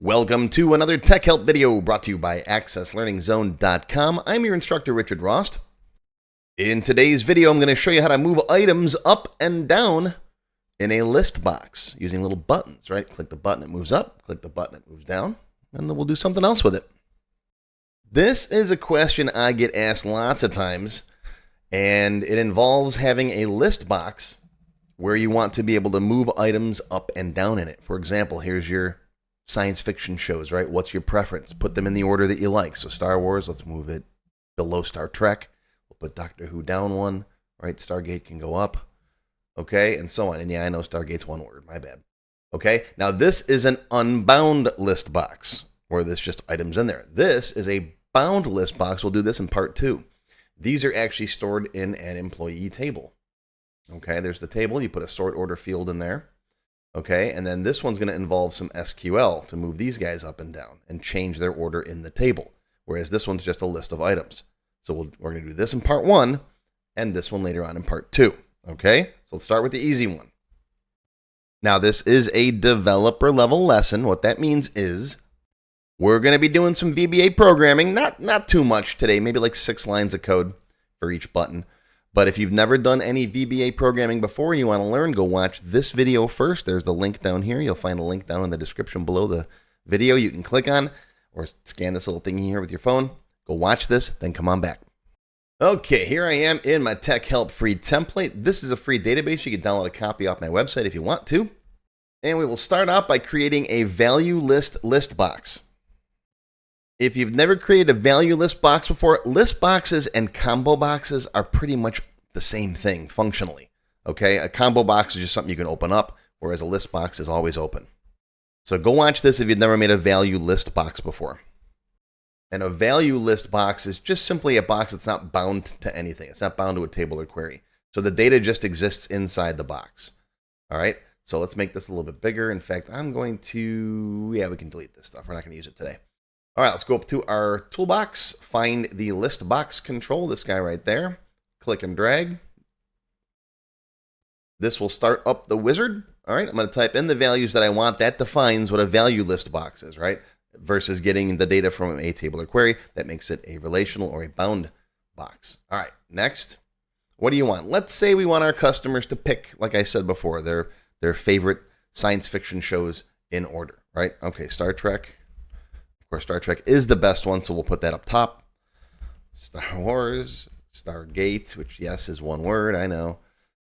Welcome to another Tech Help video brought to you by AccessLearningZone.com. I'm your instructor, Richard Rost. In today's video, I'm going to show you how to move items up and down in a list box using little buttons, right? Click the button, it moves up. Click the button, it moves down. And then we'll do something else with it. This is a question I get asked lots of times, and it involves having a list box where you want to be able to move items up and down in it. For example, here's your science fiction shows, right? What's your preference? Put them in the order that you like. So Star Wars, let's move it below Star Trek. We'll put Doctor Who down one, right? Stargate can go up, okay? And so on. And yeah, I know Stargate's one word, my bad. Okay, now this is an unbound list box where there's just items in there. This is a bound list box. We'll do this in part 2. These are actually stored in an employee table. Okay, there's the table. You put a sort order field in there. Okay, and then this one's going to involve some SQL to move these guys up and down and change their order in the table, whereas this one's just a list of items. So we're going to do this in part 1 and this one later on in part 2. Okay, so let's start with the easy one. Now, this is a developer level lesson. What that means is we're going to be doing some VBA programming, not too much today, maybe like 6 lines of code for each button. But if you've never done any VBA programming before and you want to learn, go watch this video first. There's the link down here. You'll find a link down in the description below the video you can click on or scan this little thingy here with your phone. Go watch this, then come on back. Okay, here I am in my Tech Help free template. This is a free database. You can download a copy off my website if you want to. And we will start out by creating a value list box. If you've never created a value list box before, list boxes and combo boxes are pretty much the same thing functionally. Okay, a combo box is just something you can open up, whereas a list box is always open. So go watch this if you've never made a value list box before. And a value list box is just simply a box that's not bound to anything. It's not bound to a table or query. So the data just exists inside the box. All right, so let's make this a little bit bigger. In fact, I'm going to, we can delete this stuff. We're not going to use it today. All right, let's go up to our toolbox, find the list box control, this guy right there. Click and drag. This will start up the wizard. All right, I'm going to type in the values that I want. That defines what a value list box is, right? Versus getting the data from a table or query. That makes it a relational or a bound box. All right, next. What do you want? Let's say we want our customers to pick, like I said before, their favorite science fiction shows in order, right? Okay, Star Trek. Of course, Star Trek is the best one, so we'll put that up top. Star Wars, Stargate, which, yes, is one word, I know.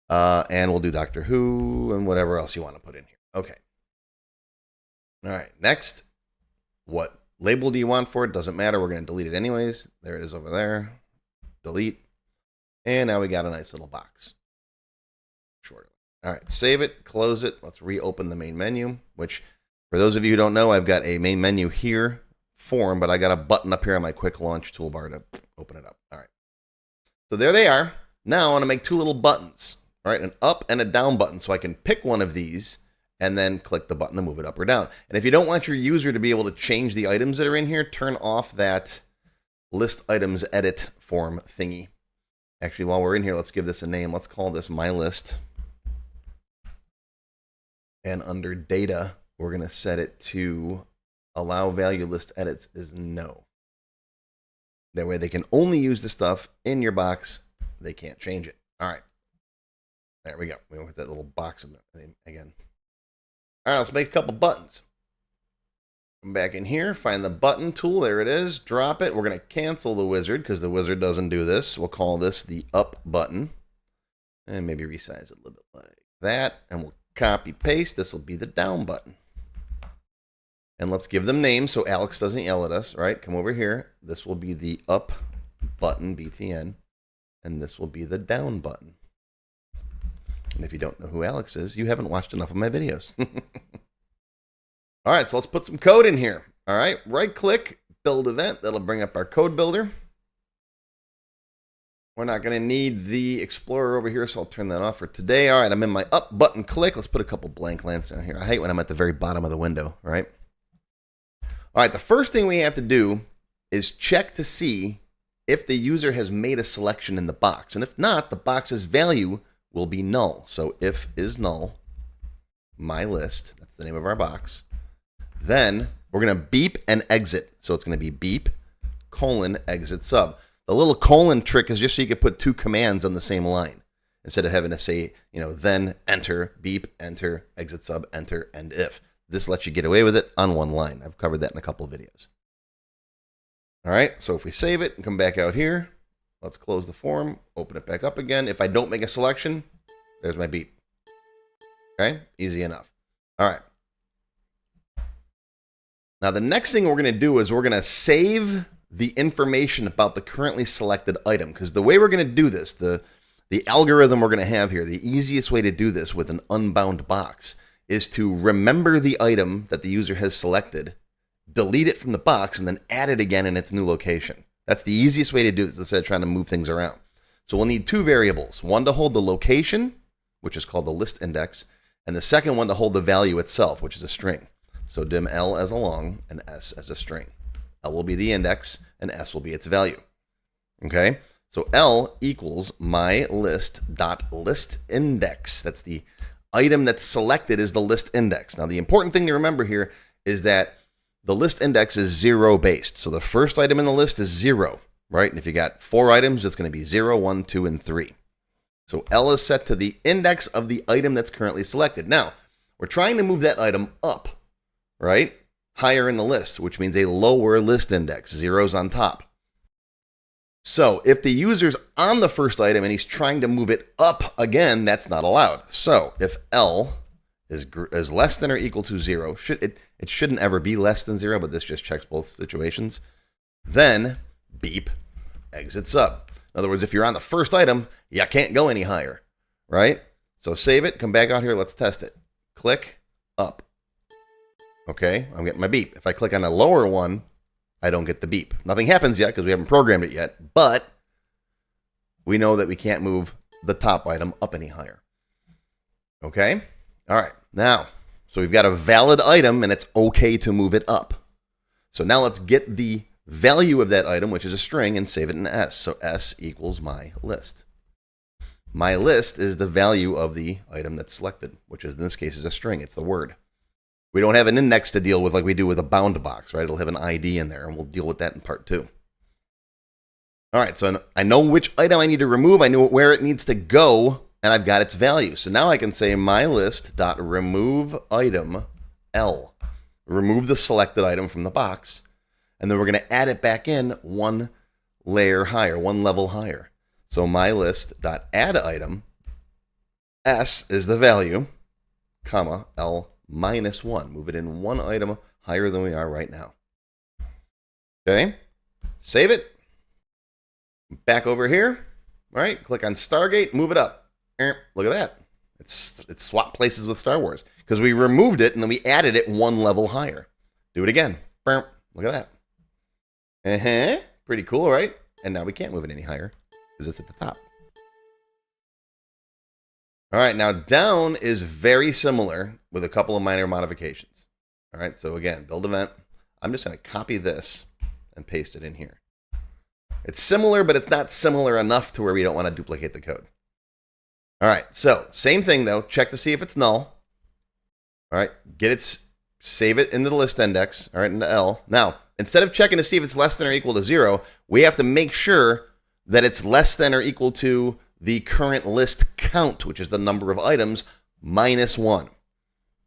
And we'll do Doctor Who and whatever else you want to put in here. Okay. All right, next. What label do you want for it? Doesn't matter. We're going to delete it anyways. There it is over there. Delete. And now we got a nice little box. Short. All right, save it, close it. Let's reopen the main menu, which, for those of you who don't know, I've got a main menu here, form, but I got a button up here on my quick launch toolbar to open it up. All right. So there they are. Now I want to make 2 little buttons, all right? An up and a down button. So I can pick one of these and then click the button to move it up or down. And if you don't want your user to be able to change the items that are in here, turn off that list items edit form thingy. Actually, while we're in here, let's give this a name. Let's call this my list. And under data, we're going to set it to allow value list edits is no. That way they can only use the stuff in your box. They can't change it. All right. There we go. We went with that little box again. All right, let's make a couple buttons. Come back in here, find the button tool. There it is. Drop it. We're going to cancel the wizard because the wizard doesn't do this. We'll call this the up button. And maybe resize it a little bit like that. And we'll copy paste. This will be the down button. And let's give them names so Alex doesn't yell at us, right? Come over here. This will be the up button, BTN. And this will be the down button. And if you don't know who Alex is, you haven't watched enough of my videos. All right, so let's put some code in here. All right, right-click, build event. That'll bring up our code builder. We're not going to need the Explorer over here, so I'll turn that off for today. All right, I'm in my up button, click. Let's put a couple blank lines down here. I hate when I'm at the very bottom of the window, right? All right, the first thing we have to do is check to see if the user has made a selection in the box. And if not, the box's value will be null. So if is null, my list, that's the name of our box, then we're going to beep and exit. So it's going to be beep, colon, exit sub. The little colon trick is just so you could put two commands on the same line instead of having to say, then enter, beep, enter, exit sub, enter, end if. This lets you get away with it on one line. I've covered that in a couple of videos. All right, so if we save it and come back out here, let's close the form, open it back up again. If I don't make a selection, there's my beep. Okay, easy enough. All right. Now the next thing we're going to do is we're going to save the information about the currently selected item, because the way we're going to do this, the algorithm we're going to have here, the easiest way to do this with an unbound box is to remember the item that the user has selected, delete it from the box, and then add it again in its new location. That's the easiest way to do this instead of trying to move things around. So we'll need two variables, one to hold the location, which is called the list index, and the second one to hold the value itself, which is a string. So dim L as a long and S as a string. L will be the index and S will be its value. Okay, so L equals my list dot list index. That's the item that's selected is the list index. Now the important thing to remember here is that the list index is 0 based. So the first item in the list is 0, right? And if you got 4 items, it's going to be 0, 1, 2, and 3. So L is set to the index of the item that's currently selected. Now, we're trying to move that item up, right? Higher in the list, which means a lower list index. 0's on top. So if the user's on the first item and he's trying to move it up again, that's not allowed. So if L is less than or equal to 0, it shouldn't ever be less than 0, but this just checks both situations, then beep, exit sub. In other words, if you're on the first item, you can't go any higher, right? So save it, come back out here, let's test it. Click, up. Okay, I'm getting my beep. If I click on a lower one, I don't get the beep. Nothing happens yet because we haven't programmed it yet, but we know that we can't move the top item up any higher. Okay, all right, now, so we've got a valid item and it's okay to move it up. So now let's get the value of that item, which is a string, and save it in S. So S equals my list. My list is the value of the item that's selected, which is in this case is a string. It's the word. We don't have an index to deal with like we do with a bound box, right? It'll have an ID in there, and we'll deal with that in part 2. All right, so I know which item I need to remove. I know where it needs to go, and I've got its value. So now I can say my list dot remove item L. Remove the selected item from the box, and then we're going to add it back in one layer higher, one level higher. So my list dot add item S is the value, comma L minus 1. Move it in one item higher than we are right now. Okay, save it. Back over here. All right, click on Stargate, move it up. Look at that. It's swapped places with Star Wars because we removed it and then we added it one level higher. Do it again. Look at that. Pretty cool, right? And now we can't move it any higher because it's at the top. All right, now down is very similar with a couple of minor modifications. All right, so again, build event. I'm just going to copy this and paste it in here. It's similar, but it's not similar enough to where we don't want to duplicate the code. All right, so same thing though. Check to see if it's null. All right, save it into the list index, all right, into L. Now, instead of checking to see if it's less than or equal to 0, we have to make sure that it's less than or equal to the current list count, which is the number of items, minus 1.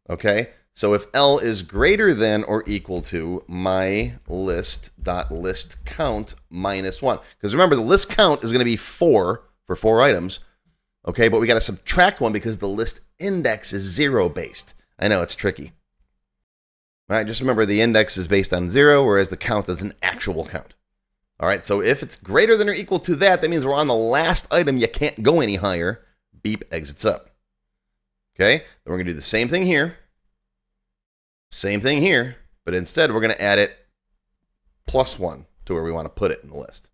Okay, so if L is greater than or equal to my list dot list count minus 1, because remember the list count is going to be 4 for 4 items. Okay, but we got to subtract 1 because the list index is 0 based. I know it's tricky. All right, just remember the index is based on 0, whereas the count is an actual count. All right, so if it's greater than or equal to that, that means we're on the last item. You can't go any higher. Beep exits up. Okay, then we're going to do the same thing here. Same thing here, but instead we're going to add it plus 1 to where we want to put it in the list.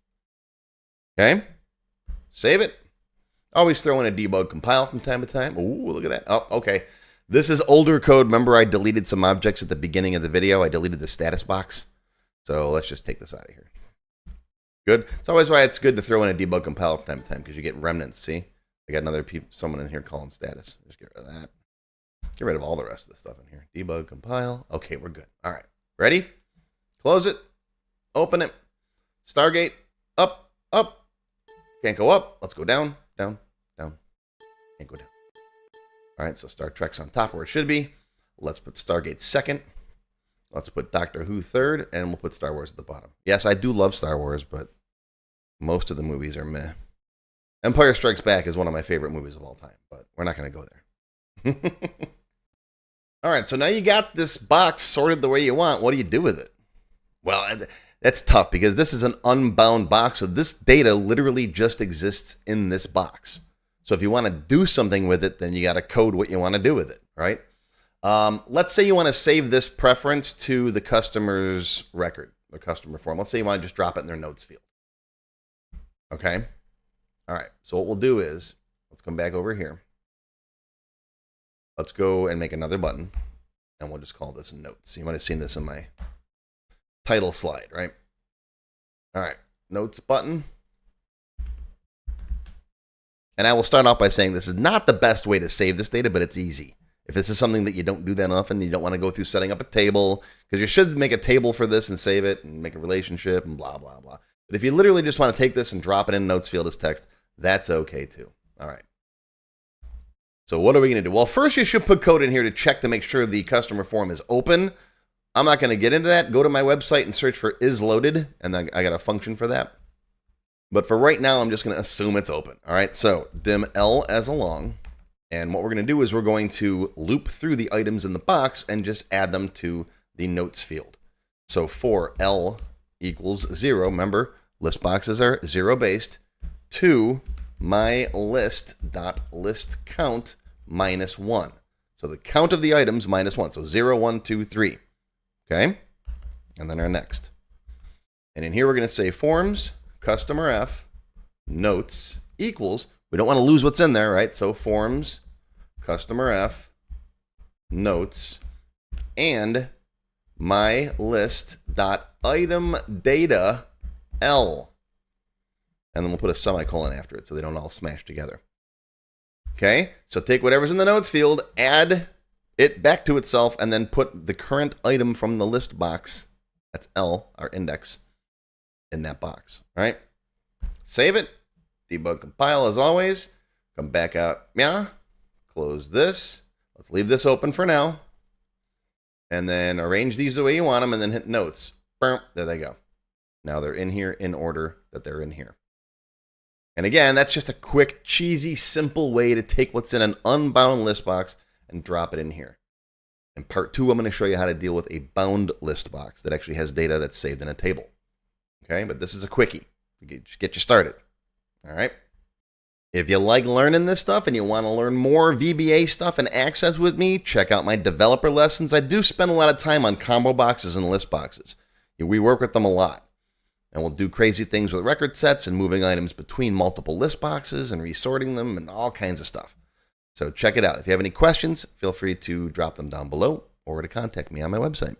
Okay, save it. Always throw in a debug compile from time to time. Ooh, look at that. Oh, okay. This is older code. Remember I deleted some objects at the beginning of the video. I deleted the status box. So let's just take this out of here. Good. It's always why it's good to throw in a debug compile from time to time because you get remnants. See? I got someone in here calling status. Just get rid of that. Get rid of all the rest of the stuff in here. Debug compile. Okay, we're good. All right. Ready? Close it. Open it. Stargate. Up, up. Can't go up. Let's go down, down, down. Can't go down. All right, so Star Trek's on top where it should be. Let's put Stargate second. Let's put Doctor Who third, and we'll put Star Wars at the bottom. Yes, I do love Star Wars, but most of the movies are meh. Empire Strikes Back is one of my favorite movies of all time, but we're not going to go there. All right, so now you got this box sorted the way you want. What do you do with it? Well, that's tough because this is an unbound box, so this data literally just exists in this box. So if you want to do something with it, then you got to code what you want to do with it, right? Let's say you want to save this preference to the customer's record, the customer form. Let's say you want to just drop it in their notes field. Okay? All right, so what we'll do is, let's come back over here. Let's go and make another button, and we'll just call this Notes. You might have seen this in my title slide, right? All right, Notes button. And I will start off by saying this is not the best way to save this data, but it's easy. If this is something that you don't do that often, you don't want to go through setting up a table, because you should make a table for this and save it and make a relationship and blah, blah, blah. But if you literally just want to take this and drop it in Notes field as text, that's okay too. All right. So what are we going to do? Well, first you should put code in here to check to make sure the customer form is open. I'm not going to get into that. Go to my website and search for is loaded, and I got a function for that. But for right now, I'm just going to assume it's open. All right, so dim L as along. And what we're going to do is we're going to loop through the items in the box and just add them to the notes field. So for L equals 0, remember, list boxes are 0 based, to my list.list count minus 1. So the count of the items minus 1. So 0, 1, 2, 3. Okay? And then our next. And in here we're going to say forms, customer F, notes equals, we don't want to lose what's in there, right? So forms, customer F, notes, and my list.item data L. And then we'll put a semicolon after it so they don't all smash together. Okay, so take whatever's in the notes field, add it back to itself, and then put the current item from the list box, that's L, our index, in that box. All right, save it, debug, compile as always, come back out, yeah, close this, let's leave this open for now, and then arrange these the way you want them, and then hit notes. There they go. Now they're in here in order that they're in here. And again, that's just a quick, cheesy, simple way to take what's in an unbound list box and drop it in here. In part 2, I'm going to show you how to deal with a bound list box that actually has data that's saved in a table. Okay, but this is a quickie to get you started. All right. If you like learning this stuff and you want to learn more VBA stuff and Access with me, check out my developer lessons. I do spend a lot of time on combo boxes and list boxes. We work with them a lot. And we'll do crazy things with record sets and moving items between multiple list boxes and resorting them and all kinds of stuff. So check it out. If you have any questions, feel free to drop them down below or to contact me on my website.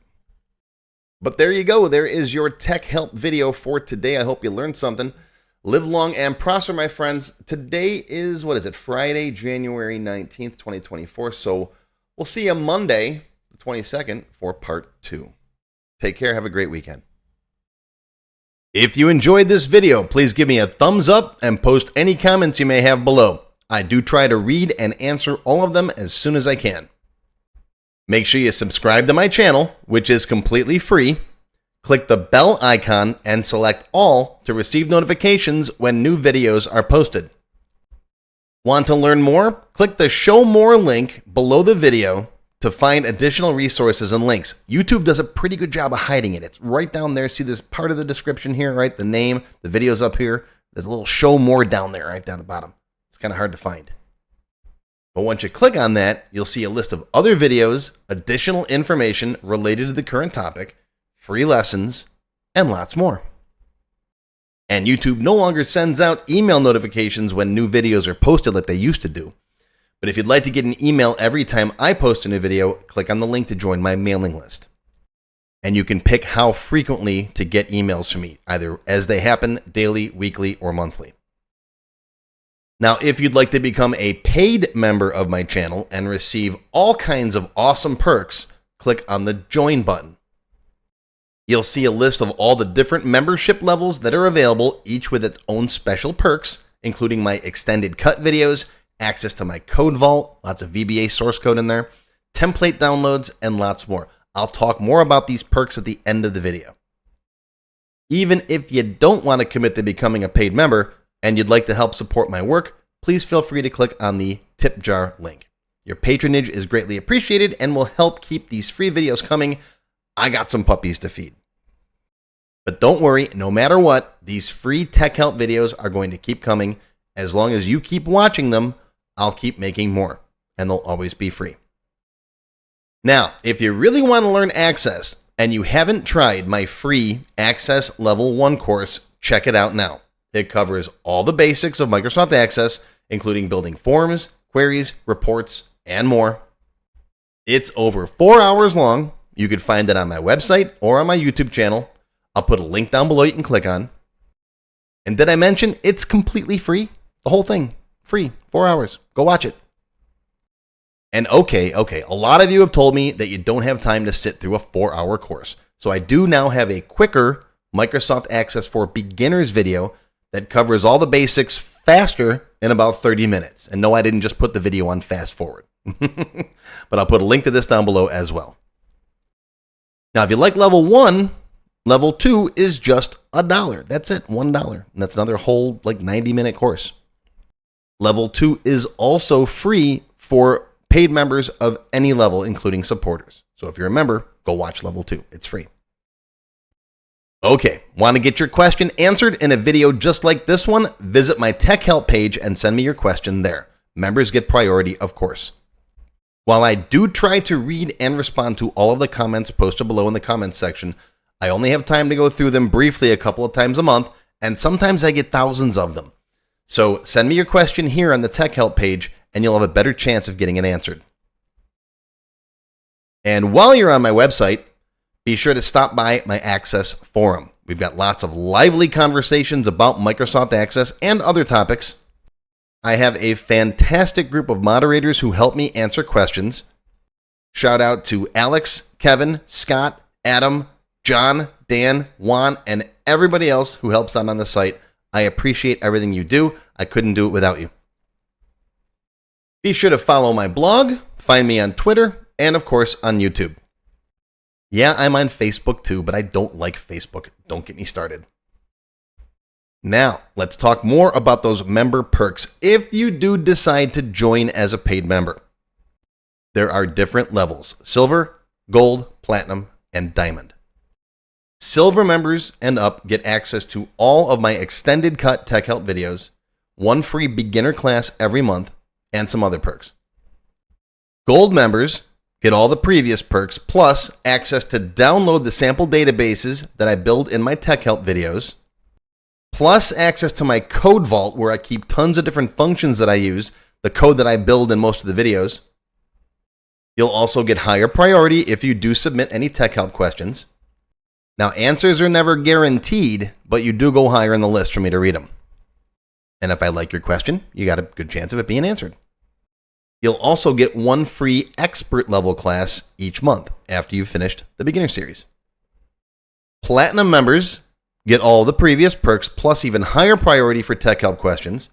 But there you go. There is your tech help video for today. I hope you learned something. Live long and prosper, my friends. Today is, what is it, Friday, January 19th, 2024. So we'll see you Monday, the 22nd, for part 2. Take care. Have a great weekend. If you enjoyed this video, please give me a thumbs up and post any comments you may have below. I do try to read and answer all of them as soon as I can. Make sure you subscribe to my channel, which is completely free. Click the bell icon and select all to receive notifications when new videos are posted. Want to learn more? Click the Show More link below the video to find additional resources and links. YouTube does a pretty good job of hiding it. It's right down there. See this part of the description here, right? The name, the video's up here. There's a little Show More down there, right down the bottom. It's kind of hard to find. But once you click on that, you'll see a list of other videos, additional information related to the current topic, free lessons, and lots more. And YouTube no longer sends out email notifications when new videos are posted like they used to do. But if you'd like to get an email every time I post a new video, click on the link to join my mailing list. And you can pick how frequently to get emails from me, either as they happen, daily, weekly, or monthly. Now, if you'd like to become a paid member of my channel and receive all kinds of awesome perks, click on the Join button. You'll see a list of all the different membership levels that are available, each with its own special perks, including my extended cut videos, access to my code vault, lots of VBA source code in there, template downloads, and lots more. I'll talk more about these perks at the end of the video. Even if you don't want to commit to becoming a paid member and you'd like to help support my work, please feel free to click on the tip jar link. Your patronage is greatly appreciated and will help keep these free videos coming. I got some puppies to feed. But don't worry, no matter what, these free tech help videos are going to keep coming. As long as you keep watching them, I'll keep making more, and they'll always be free. Now, if you really want to learn Access and you haven't tried my free Access Level 1 course, check it out now. It covers all the basics of Microsoft Access, including building forms, queries, reports, and more. It's over 4 hours long. You can find it on my website or on my YouTube channel. I'll put a link down below you can click on. And did I mention it's completely free? The whole thing, free, 4 hours. Go watch it. And okay, a lot of you have told me that you don't have time to sit through a 4-hour course. So I do now have a quicker Microsoft Access for Beginners video that covers all the basics faster in about 30 minutes. And no, I didn't just put the video on fast forward. But I'll put a link to this down below as well. Now, if you like level 1, level 2 is just $1. That's it, $1. And that's another whole 90-minute course. Level 2 is also free for paid members of any level, including supporters. So if you're a member, go watch level 2. It's free. Okay, want to get your question answered in a video just like this one? Visit my Tech Help page and send me your question there. Members get priority, of course. While I do try to read and respond to all of the comments posted below in the comments section, I only have time to go through them briefly a couple of times a month, and sometimes I get thousands of them. So send me your question here on the Tech Help page, and you'll have a better chance of getting it answered. And while you're on my website, be sure to stop by my Access forum. We've got lots of lively conversations about Microsoft Access and other topics. I have a fantastic group of moderators who help me answer questions. Shout out to Alex, Kevin, Scott, Adam, John, Dan, Juan, and everybody else who helps out on the site. I appreciate everything you do. I couldn't do it without you. Be sure to follow my blog, find me on Twitter, and of course on YouTube. Yeah, I'm on Facebook too, but I don't like Facebook. Don't get me started. Now, let's talk more about those member perks if you do decide to join as a paid member. There are different levels: Silver, Gold, Platinum, and Diamond. Silver members and up get access to all of my extended cut Tech Help videos, one free beginner class every month, and some other perks. Gold members get all the previous perks, plus access to download the sample databases that I build in my Tech Help videos, plus access to my code vault where I keep tons of different functions that I use, the code that I build in most of the videos. You'll also get higher priority if you do submit any Tech Help questions. Now, answers are never guaranteed, but you do go higher in the list for me to read them. And if I like your question, you got a good chance of it being answered. You'll also get one free expert level class each month after you've finished the beginner series. Platinum members get all the previous perks plus even higher priority for Tech Help questions.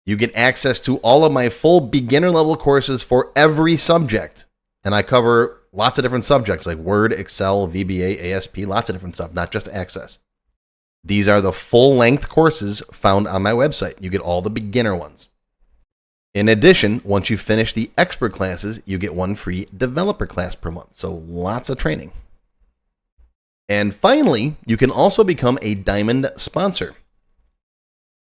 You get access to all of my full beginner level courses for every subject. And I cover lots of different subjects like Word, Excel, VBA, ASP, lots of different stuff, not just Access. These are the full-length courses found on my website. You get all the beginner ones. In addition, once you finish the expert classes, you get one free developer class per month. So lots of training. And finally, you can also become a Diamond sponsor.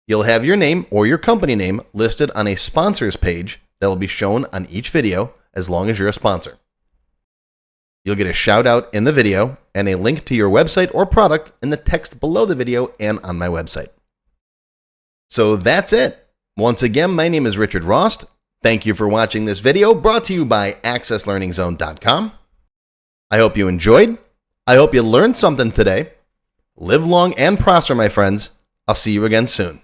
You'll have your name or your company name listed on a sponsors page that will be shown on each video as long as you're a sponsor. You'll get a shout out in the video and a link to your website or product in the text below the video and on my website. So that's it. Once again, my name is Richard Rost. Thank you for watching this video brought to you by AccessLearningZone.com. I hope you enjoyed. I hope you learned something today. Live long and prosper, my friends. I'll see you again soon.